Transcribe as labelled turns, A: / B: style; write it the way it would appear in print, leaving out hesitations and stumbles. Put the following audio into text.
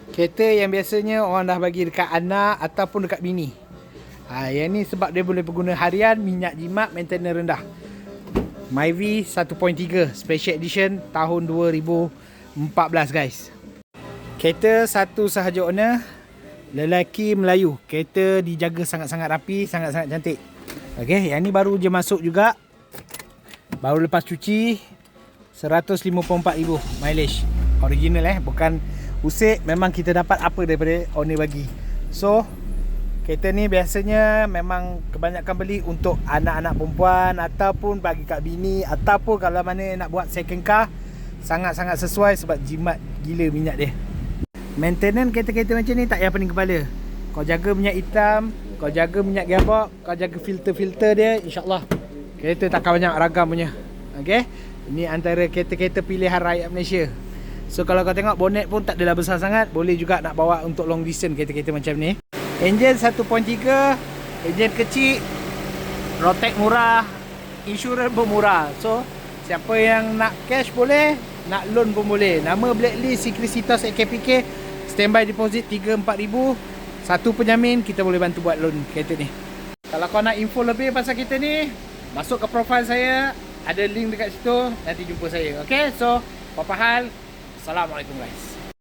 A: Kereta yang biasanya orang dah bagi dekat anak ataupun dekat bini. Yang ni sebab dia boleh berguna harian, minyak jimat, maintenance rendah. Myvi 1.3 Special Edition tahun 2014 guys. Kereta satu sahaja owner, lelaki Melayu. Kereta dijaga sangat-sangat rapi, sangat-sangat cantik. Okey, yang ni baru je masuk juga. Baru lepas cuci, 154,000 mileage. Original bukan usik. Memang kita dapat apa daripada owner bagi. So, kereta ni biasanya memang kebanyakan beli untuk anak-anak perempuan ataupun bagi kat bini, ataupun kalau mana nak buat second car, sangat-sangat sesuai sebab jimat gila minyak dia. Maintenance kereta-kereta macam ni tak payah pening kepala. Kau jaga minyak hitam, kau jaga minyak gearbox, kau jaga filter-filter dia, insyaAllah kereta takkan banyak ragam punya. Okay, ini antara kereta-kereta pilihan rakyat Malaysia. So kalau kau tengok bonnet pun tak adalah besar sangat, boleh juga nak bawa untuk long distance kereta-kereta macam ni. Enjin 1.3, enjin kecil, rotek murah, insurans pun murah. So siapa yang nak cash boleh, nak loan pun boleh. Nama Blacklist Secresitas AKPK, standby deposit 3-4 ribu. Satu penjamin, kita boleh bantu buat loan kereta ni. Kalau kau nak info lebih pasal kereta ni, masuk ke profile saya, ada link dekat situ, nanti jumpa saya. Okay, so apa hal? Assalamualaikum guys.